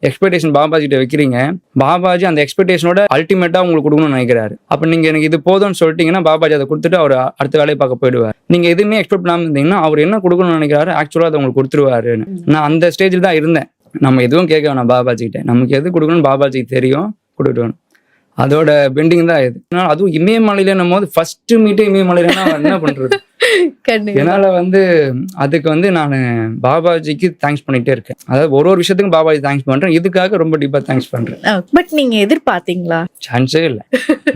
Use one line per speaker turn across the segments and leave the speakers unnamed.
Expectation Babaji கிட்ட வைக்கிறீங்க, பாபாஜி அந்த எக்ஸ்பெக்டேஷனோட அல்டிமேட்டா உங்களுக்கு கொடுக்கணும்னு நினைக்கிறாரு. அப்ப நீங்க எனக்கு இது போதும்னு சொல்லிட்டீங்கன்னா பாபாஜி அதை கொடுத்துட்டு அவர் அடுத்த வேலையை பார்க்க போயிடுவார். நீங்க எதுவுமே எக்ஸ்பெக்ட் பண்ணாம இருந்தீங்கன்னா அவர் என்ன கொடுக்கணும்னு நினைக்கிறாரு ஆக்சுவலா அதை உங்களுக்கு கொடுத்துருவாருன்னு. நான் அந்த ஸ்டேஜில் தான் இருந்தேன். நம்ம எதுவும் கேட்க வேணாம் பாபாஜி கிட்ட, நமக்கு எது கொடுக்கணும்னு பாபாஜிக்கு தெரியும், கொடுக்கணும். அதோட பெண்டிங் தான் இது. அதுவும் இமயமலையிலும் போது ஃபர்ஸ்ட் மீட்டே இமயமலையில என்ன பண்றது. என்னால அதுக்கு நான் பாபாஜிக்கு தேங்க்ஸ் பண்ணிட்டே இருக்கேன். அதாவது ஒரு விஷயத்துக்கும் பாபாஜி தேங்க்ஸ் பண்றேன். இதுக்காக ரொம்ப டீப்பா தேங்க்ஸ் பண்றேன்.
பட் நீங்க எதிர்பார்த்தீங்களா?
சான்ஸே இல்லை.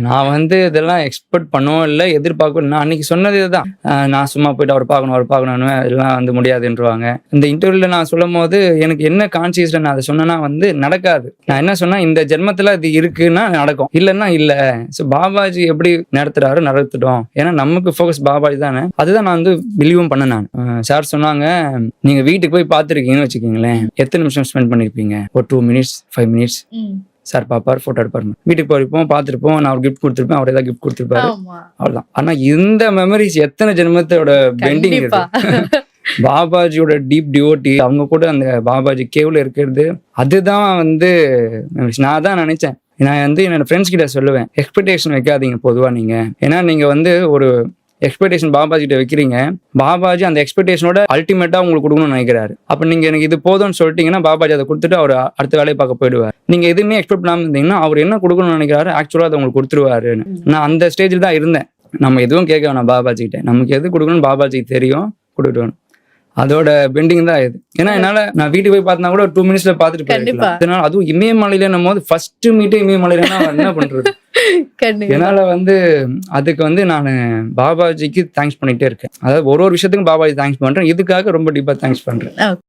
நான் இதெல்லாம் எக்ஸ்பெக்ட் பண்ணவும் இல்லை, எதிர்பார்க்கணும். நான் அன்னைக்கு சொன்னது இதுதான், நான் சும்மா போயிட்டு அவர் பார்க்கணும் எல்லாம் முடியாதுன்றவாங்க. இந்த இன்டர்வியூல நான் சொல்லும் போது எனக்கு என்ன கான்சியஸ்ல நான் அதை சொன்னேன்னா நடக்காது. நான் என்ன சொன்னா, இந்த ஜென்மத்துல அது இருக்குன்னா நடக்கும், இல்லைன்னா இல்லை. ஸோ பாபாஜி எப்படி நடத்திட்டோம். ஏன்னா நமக்கு ஃபோக்கஸ் பாபாஜி தானே. அதுதான் நான் பிலீவும் பண்ணேன். நான் சார் சொன்னாங்க, நீங்க வீட்டுக்கு போய் பார்த்துருக்கீங்கன்னு வச்சுக்கீங்களேன், எத்தனை நிமிஷம் ஸ்பெண்ட் பண்ணிருப்பீங்க? ஒரு 2 minutes 5 minutes சார் பாப்பார், போட்டோ எடுப்பாரு. வீட்டுக்கு போயிருப்போம், பார்த்துருப்போம், நான் ஒரு கிஃப்ட் கொடுத்துருப்பேன், அவர் ஏதாவது கிஃப்ட் கொடுத்துருப்பாரு, அவ்வளவுதான். ஆனா இந்த மெமரிஸ் எத்தனை ஜென்மத்தோட பெண்டிங் இருக்கு. பாபாஜியோட டீப் டிவோட்டி, அவங்க கூட அந்த பாபாஜி கேவ்ல இருக்கிறது, அதுதான் நான் தான் நினைச்சேன். நான் என்னோட ஃப்ரெண்ட்ஸ் கிட்ட சொல்லுவேன், எக்ஸ்பெக்டேஷன் வைக்காதீங்க பொதுவா நீங்க. ஏன்னா நீங்க ஒரு எக்ஸ்பெக்டேஷன் பாபாஜி கிட்ட வைக்கிறீங்க, பாபாஜி அந்த எக்ஸ்பெக்டேஷனோட அல்டிமேட்டா உங்களுக்கு கொடுக்கணும்னு நினைக்கிறாரு. அப்ப நீங்க எனக்கு இது போதும்னு சொல்லிட்டீங்கன்னா பாபாஜி அதை கொடுத்துட்டு அவர் அடுத்த வேலையை பார்க்க போயிடுவார். நீங்க எதுவுமே எக்ஸ்பெக்ட் பண்ணாம இருந்தீங்கன்னா அவர் என்ன கொடுக்கணும்னு நினைக்கிறாரு ஆக்சுவலா அதை உங்களுக்கு கொடுத்துருவாருன்னு. நான் அந்த ஸ்டேஜில் தான் இருந்தேன். நம்ம எதுவும் கேட்க வேணாம் பாபாஜி கிட்ட, நமக்கு எது கொடுக்கணும்னு பாபாஜிக்கு தெரியும், கொடுக்கணும். அதோட பெண்டிங் தான் இது. ஏன்னா நான் வீட்டுக்கு போய் பார்த்தா கூட ஒரு 2 minutes பார்த்துட்டு போயிருக்கலாம். அதனால அதுவும் இமயமலையிலும் போது ஃபர்ஸ்ட் மீட்டே இமயமலையில என்ன பண்றது. என்னால அதுக்கு நான் பாபாஜிக்கு தேங்க்ஸ் பண்ணிட்டே இருக்கேன். அதாவது ஒரு விஷயத்துக்கும் பாபாஜி தேங்க்ஸ் பண்றேன். இதுக்காக ரொம்ப டீப்பா தேங்க்ஸ் பண்றேன்.